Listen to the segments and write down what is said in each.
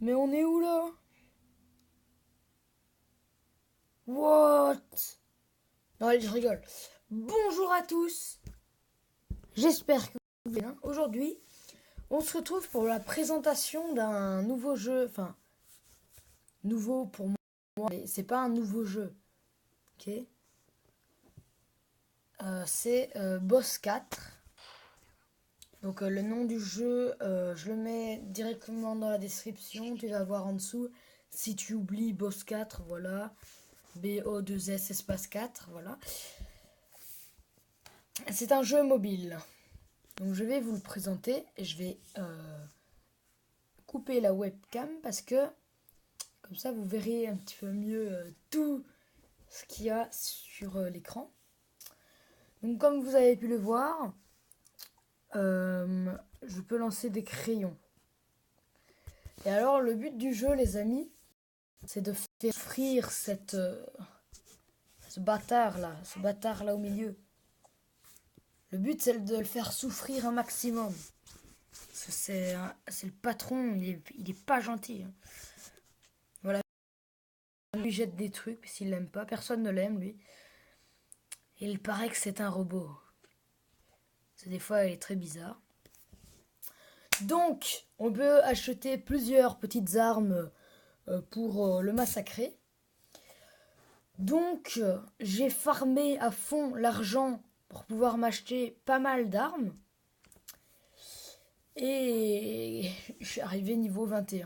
Mais on est où là? What? Non, allez, je rigole. Bonjour à tous. J'espère que vous allez bien. Aujourd'hui, on se retrouve pour la présentation d'un nouveau jeu. Enfin, nouveau pour moi, mais c'est pas un nouveau jeu. Ok? C'est Boss 4. Donc le nom du jeu, je le mets directement dans la description. Tu vas voir en dessous. Si tu oublies Boss 4, voilà. BO2S espace 4, voilà. C'est un jeu mobile. Donc je vais vous le présenter et je vais couper la webcam parce que comme ça vous verrez un petit peu mieux tout ce qu'il y a sur l'écran. Donc comme vous avez pu le voir, je peux lancer des crayons. Et alors le but du jeu les amis, c'est de faire frire ce bâtard là au milieu. Le but c'est de le faire souffrir un maximum. C'est le patron, il est pas gentil. Hein. Voilà, il lui jette des trucs parce qu'il l'aime pas. Personne ne l'aime lui. Et il paraît que c'est un robot. Des fois, il est très bizarre. Donc, on peut acheter plusieurs petites armes pour le massacrer. Donc, j'ai farmé à fond l'argent pour pouvoir m'acheter pas mal d'armes. Et je suis arrivé niveau 21.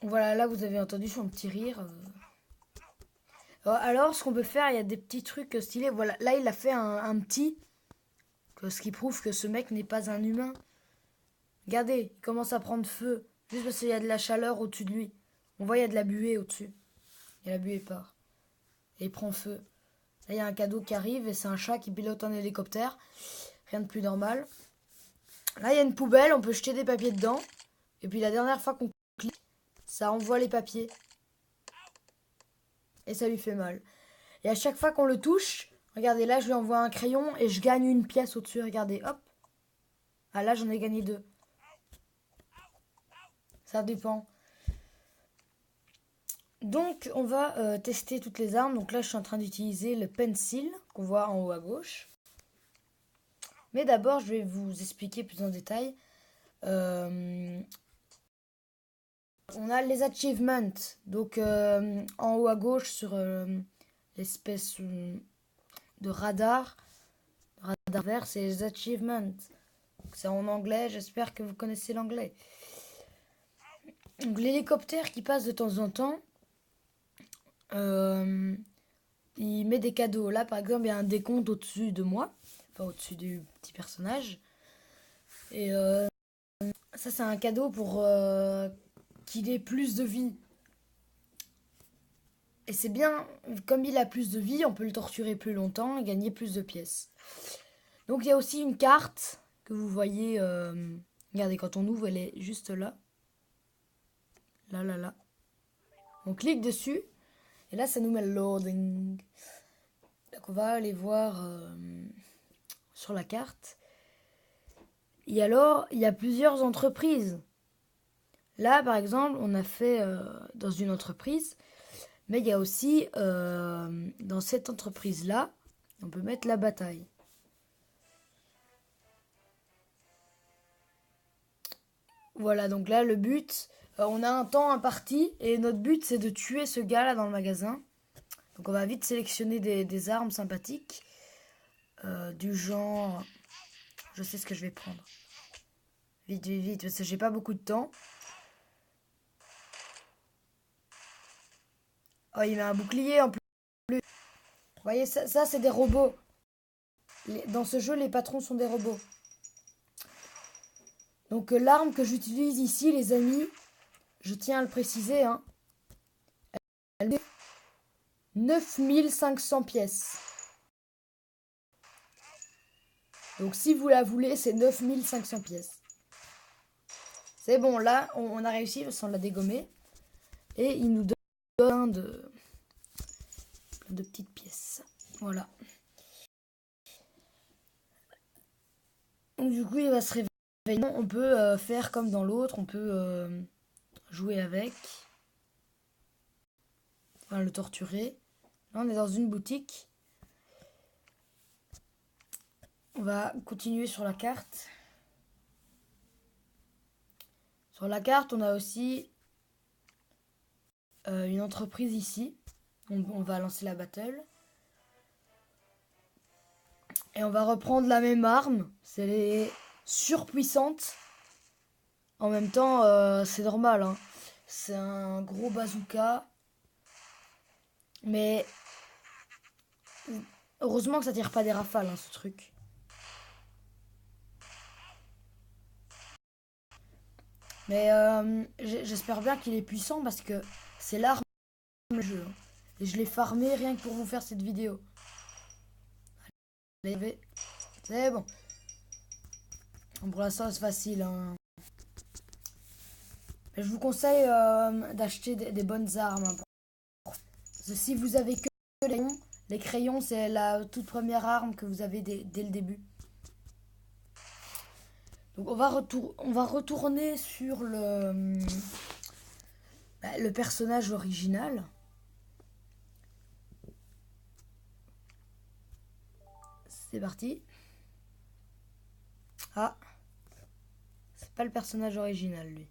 Voilà, là vous avez entendu son petit rire. Alors, ce qu'on peut faire, il y a des petits trucs stylés. Voilà, là il a fait un petit, ce qui prouve que ce mec n'est pas un humain. Regardez, il commence à prendre feu, juste parce qu'il y a de la chaleur au-dessus de lui. On voit, il y a de la buée au-dessus. Et la buée part. Et il prend feu. Là, il y a un cadeau qui arrive et c'est un chat qui pilote un hélicoptère. Rien de plus normal. Là, il y a une poubelle, on peut jeter des papiers dedans. Et puis la dernière fois qu'on clique, ça envoie les papiers. Et ça lui fait mal. Et à chaque fois qu'on le touche, regardez, là, je lui envoie un crayon et je gagne une pièce au-dessus. Regardez, hop. Ah, là, j'en ai gagné 2. Ça dépend. Donc, on va tester toutes les armes. Donc là, je suis en train d'utiliser le pencil qu'on voit en haut à gauche. Mais d'abord, je vais vous expliquer plus en détail. On a les achievements. Donc, en haut à gauche, sur l'espèce de radar vert, c'est les achievements. C'est en anglais, j'espère que vous connaissez l'anglais. Donc, l'hélicoptère qui passe de temps en temps, il met des cadeaux. Là, par exemple, il y a un décompte au-dessus de moi, enfin au-dessus du petit personnage. Et ça, c'est un cadeau pour qu'il ait plus de vie. Et c'est bien, comme il a plus de vie, on peut le torturer plus longtemps et gagner plus de pièces. Donc il y a aussi une carte que vous voyez. Regardez, quand on ouvre, elle est juste là. Là, là, là. On clique dessus. Et là, ça nous met loading. Donc on va aller voir sur la carte. Et alors, il y a plusieurs entreprises. Là, par exemple, on a fait dans une entreprise. Mais il y a aussi dans cette entreprise-là, on peut mettre la bataille. Voilà, donc là, le but, on a un temps imparti et notre but, c'est de tuer ce gars-là dans le magasin. Donc on va vite sélectionner des armes sympathiques. Du genre... Je sais ce que je vais prendre. Vite, vite, vite, parce que j'ai pas beaucoup de temps. Oh, il met un bouclier en plus. Vous voyez, ça c'est des robots. Dans ce jeu, les patrons sont des robots. Donc l'arme que j'utilise ici, les amis, je tiens à le préciser, hein, elle est 9500 pièces. Donc si vous la voulez, c'est 9500 pièces. C'est bon, là, on a réussi, on l'a dégommé. Et il nous donne plein de petites pièces. Voilà. Donc du coup, il va se réveiller. On peut faire comme dans l'autre, on peut jouer avec, enfin le torturer. Là, on est dans une boutique. On va continuer sur la carte. Sur la carte, on a aussi une entreprise ici. On va lancer la battle. Et on va reprendre la même arme. C'est les surpuissantes. En même temps, c'est normal. Hein. C'est un gros bazooka. Mais heureusement que ça tire pas des rafales, hein, ce truc. Mais j'espère bien qu'il est puissant parce que c'est l'arme du jeu. Hein. Et je l'ai farmé rien que pour vous faire cette vidéo. Allez, c'est bon. Pour l'instant, c'est facile. Hein. Mais je vous conseille d'acheter des bonnes armes. Hein. Parce que si vous avez que les crayons, c'est la toute première arme que vous avez dès le début. Donc on va retourner sur le personnage original. C'est parti. Ah, c'est pas le personnage original lui.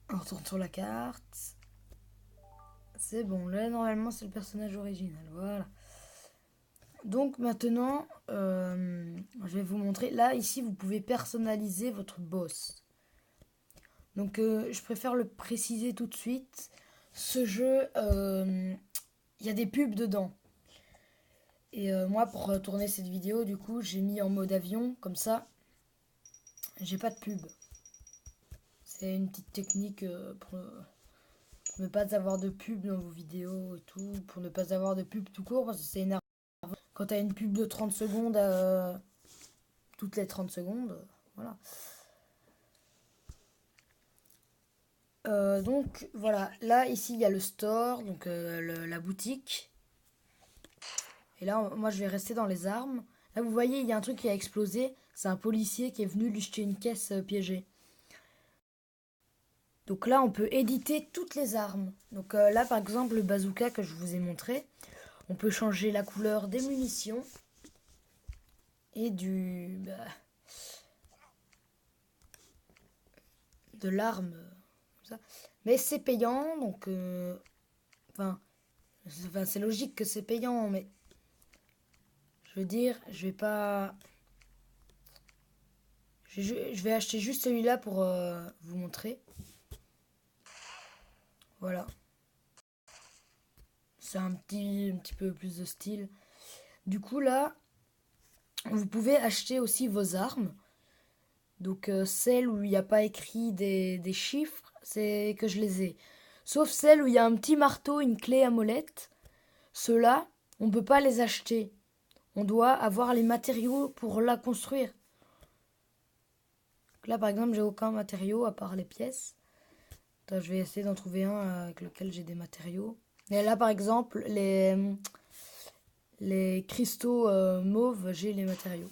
On retourne sur la carte. C'est bon, là normalement c'est le personnage original, voilà. Donc maintenant, je vais vous montrer. Là, ici, vous pouvez personnaliser votre boss. Donc je préfère le préciser tout de suite. Ce jeu, il y a des pubs dedans. Et moi, pour tourner cette vidéo, du coup, j'ai mis en mode avion, comme ça, j'ai pas de pub. C'est une petite technique pour ne pas avoir de pub dans vos vidéos et tout, pour ne pas avoir de pub tout court, parce que c'est énervant. Quand t'as une pub de 30 secondes, toutes les 30 secondes, voilà. Donc voilà, là ici il y a le store, donc la boutique. Et là, moi je vais rester dans les armes. Là vous voyez, il y a un truc qui a explosé. C'est un policier qui est venu lui jeter une caisse piégée. Donc là, on peut éditer toutes les armes. Donc là, par exemple, le bazooka que je vous ai montré, on peut changer la couleur des munitions et de l'arme. Mais c'est payant, donc c'est logique que c'est payant, mais je veux dire, je vais pas. Je vais acheter juste celui-là pour vous montrer. Voilà. C'est un petit peu plus de style. Du coup, là, vous pouvez acheter aussi vos armes. Donc, celles où il n'y a pas écrit des chiffres, c'est que je les ai. Sauf celles où il y a un petit marteau, une clé à molette. Ceux-là, on ne peut pas les acheter. On doit avoir les matériaux pour la construire. Donc là, par exemple, j'ai aucun matériau à part les pièces. Attends, je vais essayer d'en trouver un avec lequel j'ai des matériaux. Et là, par exemple, les cristaux mauves, j'ai les matériaux.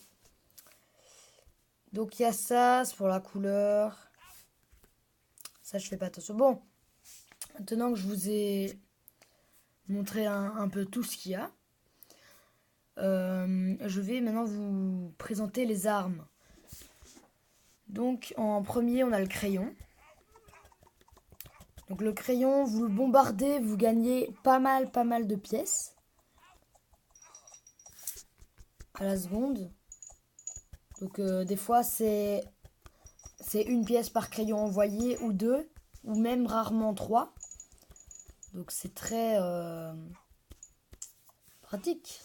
Donc, il y a ça, c'est pour la couleur. Ça, je fais pas attention. Bon, maintenant que je vous ai montré un peu tout ce qu'il y a, je vais maintenant vous présenter les armes. Donc, en premier, on a le crayon. Donc le crayon, vous le bombardez, vous gagnez pas mal de pièces à la seconde. Donc des fois c'est une pièce par crayon envoyé ou deux, ou même rarement trois. Donc c'est très pratique.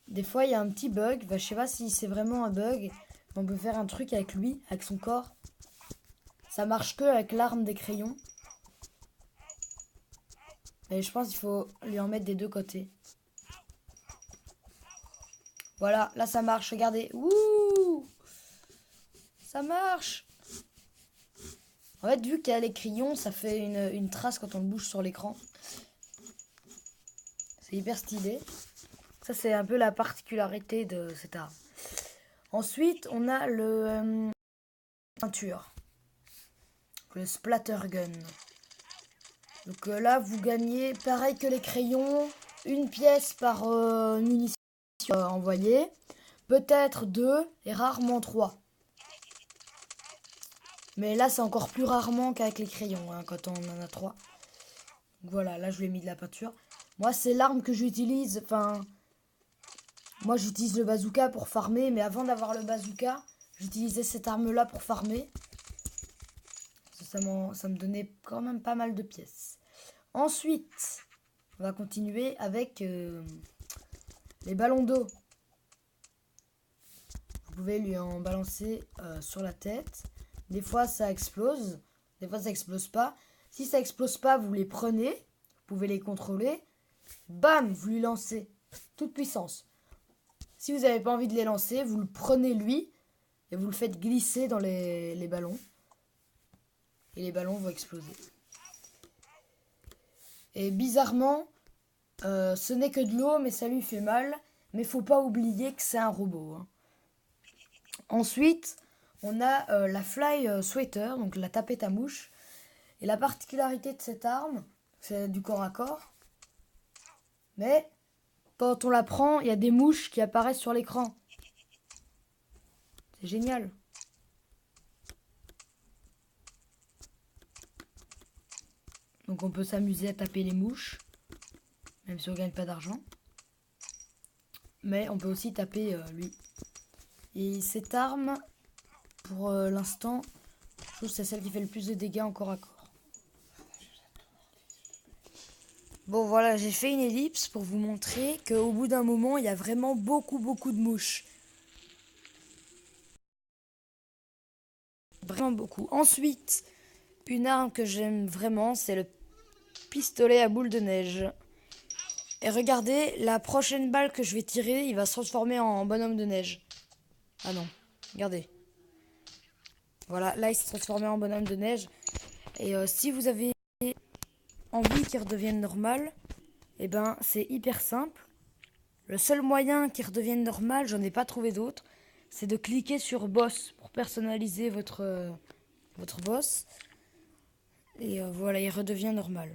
Des fois il y a un petit bug, je sais pas si c'est vraiment un bug, on peut faire un truc avec lui, avec son corps. Ça marche que avec l'arme des crayons. Et je pense qu'il faut lui en mettre des deux côtés. Voilà, là ça marche, regardez. Ouh, ça marche. En fait, vu qu'il y a les crayons, ça fait une trace quand on le bouge sur l'écran. C'est hyper stylé. Ça, c'est un peu la particularité de cette arme. Ensuite, on a le peinture, le splatter gun. Donc là, vous gagnez, pareil que les crayons, une pièce par munition envoyée, peut-être 2 et rarement 3. Mais là, c'est encore plus rarement qu'avec les crayons, hein, quand on en a 3. Donc voilà, là, je lui ai mis de la peinture. Moi, c'est l'arme que j'utilise, enfin... Moi, j'utilise le bazooka pour farmer, mais avant d'avoir le bazooka, j'utilisais cette arme-là pour farmer. Ça me donnait quand même pas mal de pièces. Ensuite, on va continuer avec les ballons d'eau. Vous pouvez lui en balancer sur la tête. Des fois, ça explose. Des fois, ça explose pas. Si ça explose pas, vous les prenez. Vous pouvez les contrôler. Bam, vous lui lancez. Toute puissance. Si vous n'avez pas envie de les lancer, vous le prenez lui et vous le faites glisser dans les ballons. Et les ballons vont exploser. Et bizarrement, ce n'est que de l'eau, mais ça lui fait mal. Mais faut pas oublier que c'est un robot. Hein. Ensuite, on a la fly sweater, donc la tapette à mouche. Et la particularité de cette arme, c'est du corps à corps. Mais quand on la prend, il y a des mouches qui apparaissent sur l'écran. C'est génial. Donc on peut s'amuser à taper les mouches, même si on gagne pas d'argent. Mais on peut aussi taper lui. Et cette arme, pour l'instant, je trouve que c'est celle qui fait le plus de dégâts en corps à corps. Bon voilà, j'ai fait une ellipse pour vous montrer qu'au bout d'un moment, il y a vraiment beaucoup de mouches. Vraiment beaucoup. Ensuite, une arme que j'aime vraiment, c'est le pistolet à boule de neige. Et regardez, la prochaine balle que je vais tirer, il va se transformer en bonhomme de neige. Ah non, regardez. Voilà, là il s'est transformé en bonhomme de neige. Et si vous avez envie qu'il redevienne normal, eh ben c'est hyper simple. Le seul moyen qu'il redevienne normal, j'en ai pas trouvé d'autre, c'est de cliquer sur boss pour personnaliser votre boss. Et voilà, il redevient normal.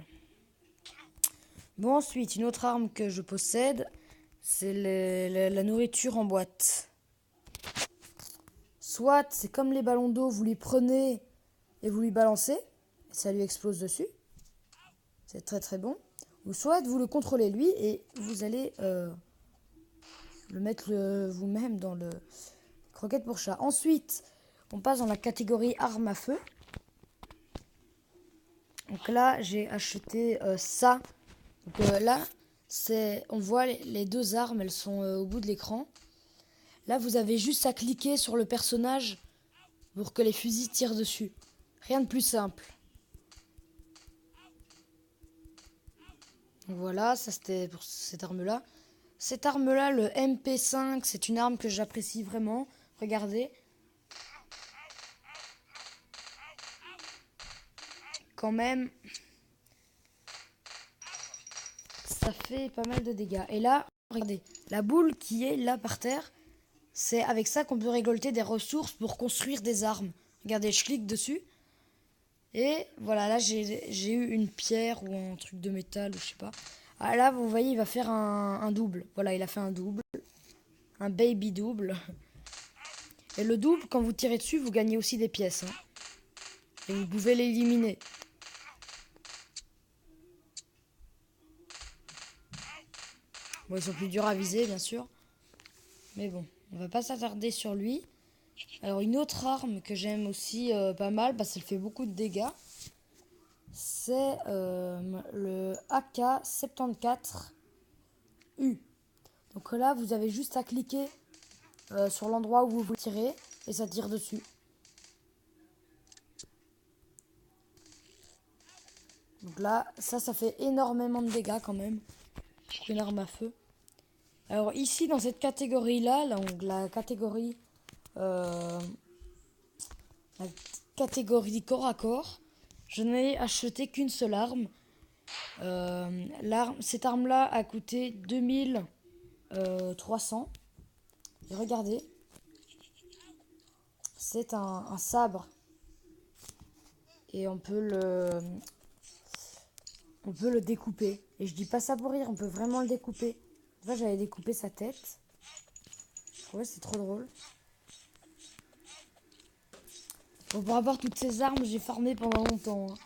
Bon, ensuite, une autre arme que je possède, c'est la nourriture en boîte. Soit, c'est comme les ballons d'eau, vous les prenez et vous lui balancez, et ça lui explose dessus. C'est très bon. Ou soit, vous le contrôlez lui et vous allez le mettre vous-même dans le croquette pour chat. Ensuite, on passe dans la catégorie armes à feu. Donc là, j'ai acheté ça. Donc là, on voit les deux armes, elles sont au bout de l'écran. Là, vous avez juste à cliquer sur le personnage pour que les fusils tirent dessus. Rien de plus simple. Donc voilà, ça c'était pour cette arme-là. Cette arme-là, le MP5, c'est une arme que j'apprécie vraiment. Regardez. Quand même, ça fait pas mal de dégâts. Et là, regardez, la boule qui est là par terre, c'est avec ça qu'on peut récolter des ressources pour construire des armes. Regardez, je clique dessus. Et voilà, là j'ai eu une pierre ou un truc de métal ou je sais pas. Ah là, vous voyez, il va faire un double. Voilà, il a fait un double. Un baby double. Et le double, quand vous tirez dessus, vous gagnez aussi des pièces. Hein. Et vous pouvez l'éliminer. Bon, ils sont plus durs à viser, bien sûr. Mais bon, on va pas s'attarder sur lui. Alors, une autre arme que j'aime aussi pas mal, parce qu'elle fait beaucoup de dégâts, c'est le AK-74U. Donc là, vous avez juste à cliquer sur l'endroit où vous tirez et ça tire dessus. Donc là, ça fait énormément de dégâts quand même. Une arme à feu. Alors ici, dans cette catégorie-là, donc la catégorie corps à corps, je n'ai acheté qu'une seule arme. Cette arme-là a coûté 2300. Et regardez. c'est un sabre. Et on peut le découper. Et je dis pas ça pour rire, on peut vraiment le découper. Tu vois, j'avais découpé sa tête. Ouais, c'est trop drôle. Bon, pour avoir toutes ces armes, j'ai farmé pendant longtemps. Hein.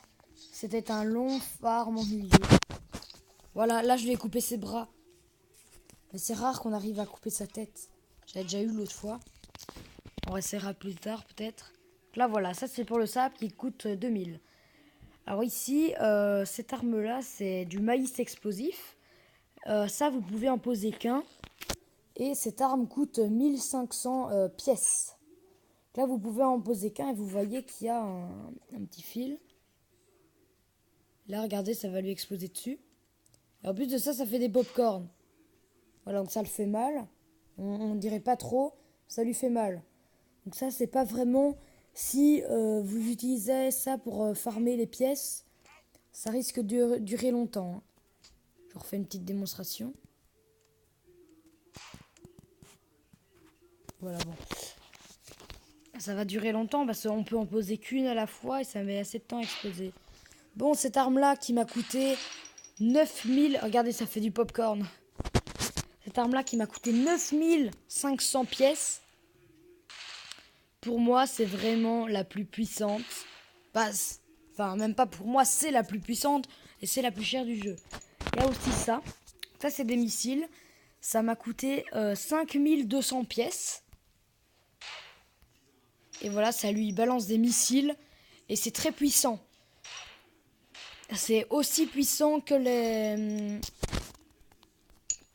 C'était un long farm en milieu. Voilà, là je lui ai coupé ses bras. Mais c'est rare qu'on arrive à couper sa tête. J'avais déjà eu l'autre fois. On essaiera plus tard peut-être. Là voilà, ça c'est pour le sabre qui coûte 2000. Alors ici, cette arme-là, c'est du maïs explosif. Ça, vous pouvez en poser qu'un. Et cette arme coûte 1500 pièces. Là, vous pouvez en poser qu'un et vous voyez qu'il y a un petit fil. Là, regardez, ça va lui exploser dessus. Et en plus de ça, ça fait des pop-corn. Voilà, donc ça le fait mal. On dirait pas trop, ça lui fait mal. Donc ça, c'est pas vraiment... Si vous utilisez ça pour farmer les pièces, ça risque de durer longtemps. Hein. Je refais une petite démonstration. Voilà, bon. Ça va durer longtemps parce qu'on peut en poser qu'une à la fois et ça met assez de temps à exploser. Bon, cette arme-là qui m'a coûté 9000... Regardez, ça fait du popcorn. Cette arme-là qui m'a coûté 9500 pièces. Pour moi, c'est vraiment la plus puissante. Enfin, même pas pour moi, c'est la plus puissante et c'est la plus chère du jeu. Il y a aussi ça. Ça, c'est des missiles. Ça m'a coûté 5200 pièces. Et voilà, ça lui balance des missiles. Et c'est très puissant. C'est aussi puissant que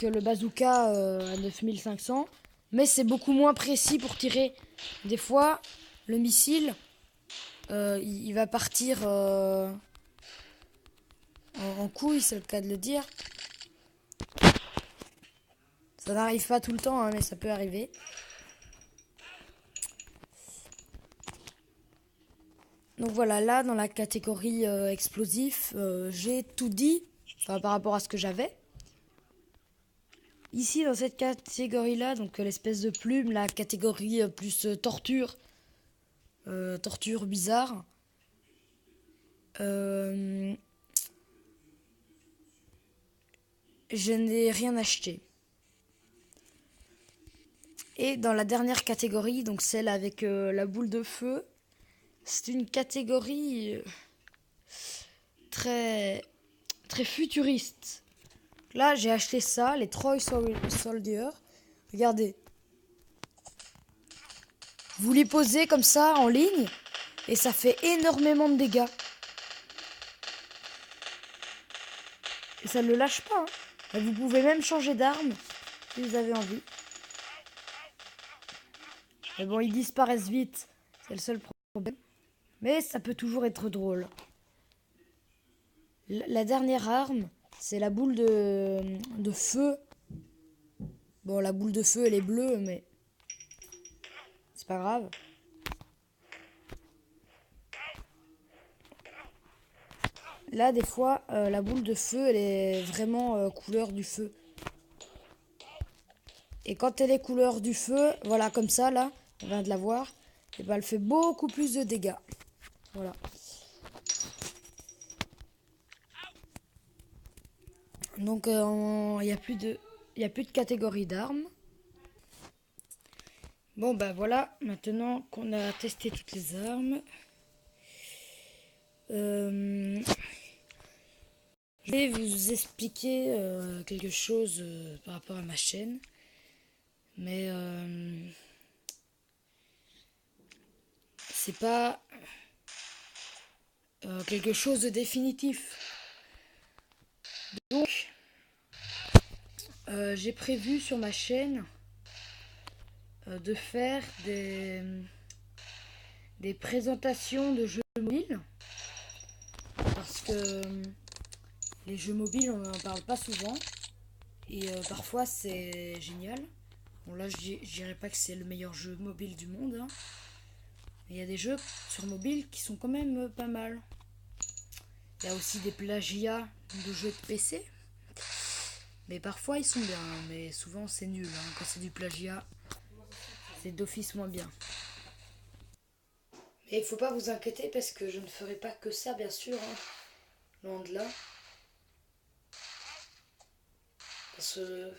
le bazooka à 9500. Mais c'est beaucoup moins précis pour tirer. Des fois, le missile, il va partir en couille, c'est le cas de le dire. Ça n'arrive pas tout le temps, hein, mais ça peut arriver. Donc voilà, là, dans la catégorie explosif, j'ai tout dit par rapport à ce que j'avais. Ici, dans cette catégorie-là, donc l'espèce de plume, la catégorie plus torture bizarre. Je n'ai rien acheté. Et dans la dernière catégorie, donc celle avec la boule de feu, c'est une catégorie très, très futuriste. Là, j'ai acheté ça, les Troy Soldier. Regardez. Vous les posez comme ça en ligne et ça fait énormément de dégâts. Et ça ne le lâche pas. Hein. Et vous pouvez même changer d'arme si vous avez envie. Mais bon, ils disparaissent vite. C'est le seul problème. Mais ça peut toujours être drôle. La dernière arme, c'est la boule de feu. Bon, la boule de feu, elle est bleue, mais c'est pas grave. Là, des fois, la boule de feu, elle est vraiment couleur du feu. Et quand elle est couleur du feu, voilà, comme ça, là, on vient de la voir, et ben, elle fait beaucoup plus de dégâts. Voilà. Donc, il n'y a plus de catégorie d'armes. Bon, ben voilà, maintenant qu'on a testé toutes les armes, je vais vous expliquer quelque chose par rapport à ma chaîne. Mais c'est pas quelque chose de définitif. Donc, j'ai prévu sur ma chaîne de faire des présentations de jeux mobiles. Parce que les jeux mobiles, on n'en parle pas souvent. Et parfois, c'est génial. Bon, là, je dirais pas que c'est le meilleur jeu mobile du monde. Hein. Mais il y a des jeux sur mobile qui sont quand même pas mal. Il y a aussi des plagiats de jeux de PC. Mais parfois, ils sont bien. Mais souvent, c'est nul. Hein. Quand c'est du plagiat, c'est d'office moins bien. Mais il faut pas vous inquiéter parce que je ne ferai pas que ça, bien sûr, hein. Loin de là. Parce que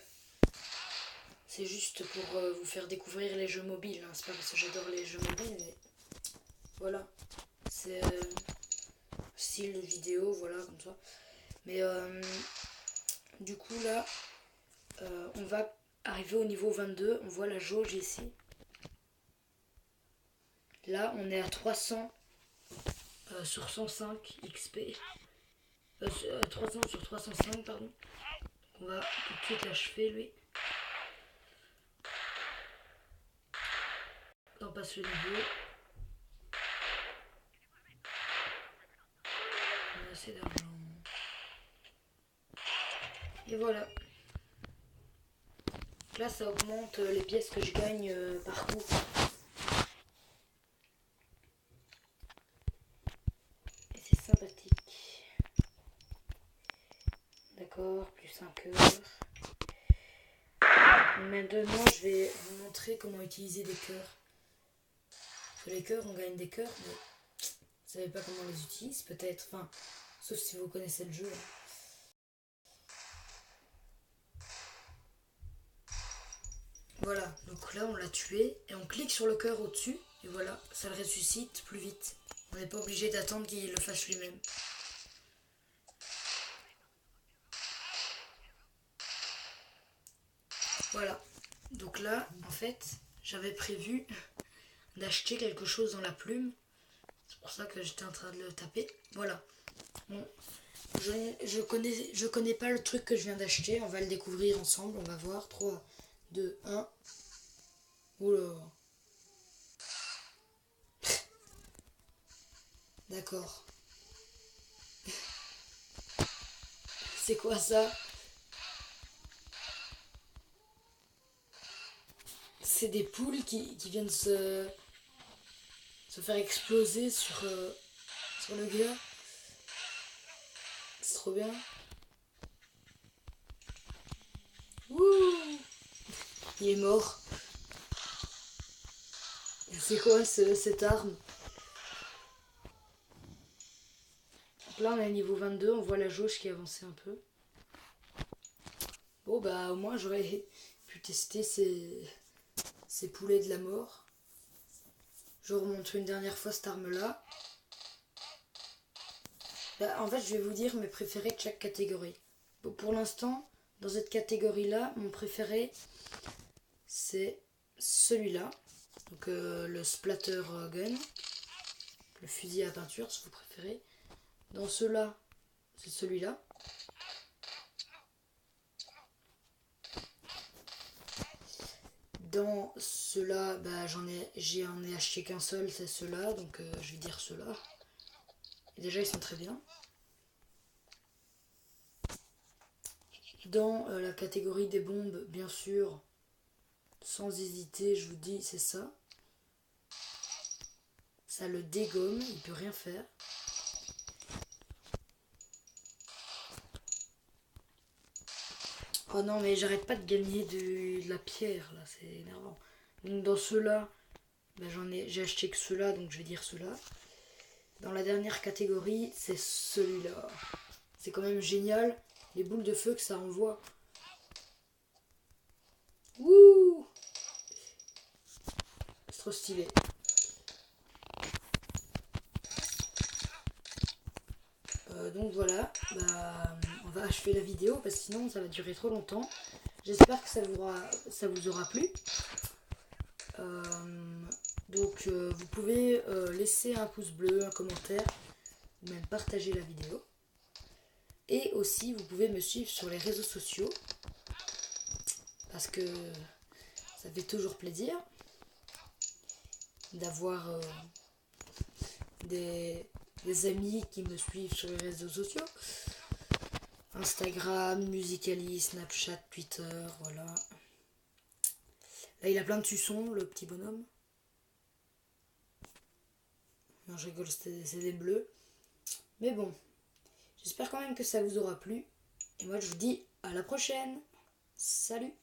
c'est juste pour vous faire découvrir les jeux mobiles, hein. C'est pas parce que j'adore les jeux mobiles, mais voilà. C'est style de vidéo, voilà, comme ça. Mais du coup, là, on va arriver au niveau 22. On voit la jauge ici. Là, on est à 300 sur 105 XP. 300 sur 305, pardon. On va tout de suite l'achever, lui. On passe le niveau. On a assez d'argent. Et voilà. Là, ça augmente les pièces que je gagne par coup. Et c'est sympathique. D'accord, plus 5 heures. Maintenant, je vais vous montrer comment utiliser des cœurs. Parce que les cœurs, on gagne des cœurs, mais vous savez pas comment on les utilise, peut-être. Enfin, sauf si vous connaissez le jeu. Voilà, donc là on l'a tué et on clique sur le cœur au-dessus et voilà, ça le ressuscite plus vite. On n'est pas obligé d'attendre qu'il le fasse lui-même. Voilà, donc là en fait j'avais prévu d'acheter quelque chose dans la plume. C'est pour ça que j'étais en train de le taper. Voilà. Bon, je connais pas le truc que je viens d'acheter. On va le découvrir ensemble. On va voir. 3, 2, 1. Oula. D'accord. C'est quoi ça? C'est des poules qui viennent se faire exploser sur le gars. C'est trop bien. Wouh! Il est mort. C'est quoi cette arme? Donc là on est niveau 22, on voit la jauge qui avançait un peu. Bon bah au moins j'aurais pu tester ces poulets de la mort. Je vous remontre une dernière fois cette arme là. Bah, en fait je vais vous dire mes préférés de chaque catégorie. Bon, pour l'instant dans cette catégorie là mon préféré c'est celui-là. Donc le splatter gun. Le fusil à peinture si vous préférez. Dans ceux-là c'est celui-là. Dans ceux-là, bah, j'en ai acheté qu'un seul, c'est ceux-là, donc je vais dire ceux-là. Et déjà, ils sont très bien. Dans la catégorie des bombes, bien sûr, sans hésiter, je vous dis, c'est ça. Ça le dégomme, il peut rien faire. Oh non, mais j'arrête pas de gagner de la pierre, là, c'est énervant. Donc dans ceux-là, bah, j'ai acheté que ceux-là, donc je vais dire ceux-là. Dans la dernière catégorie, c'est celui-là. C'est quand même génial, les boules de feu que ça envoie. Wouh! C'est trop stylé. Donc voilà, bah, on va achever la vidéo parce que sinon ça va durer trop longtemps. J'espère que ça vous aura plu. Donc vous pouvez laisser un pouce bleu, un commentaire, ou même partager la vidéo. Et aussi vous pouvez me suivre sur les réseaux sociaux parce que ça fait toujours plaisir d'avoir des amis qui me suivent sur les réseaux sociaux. Instagram, Musical.ly, Snapchat, Twitter, voilà. Là, il a plein de suçons, le petit bonhomme. Non, je rigole, c'est des bleus. Mais bon, j'espère quand même que ça vous aura plu. Et moi, je vous dis à la prochaine. Salut!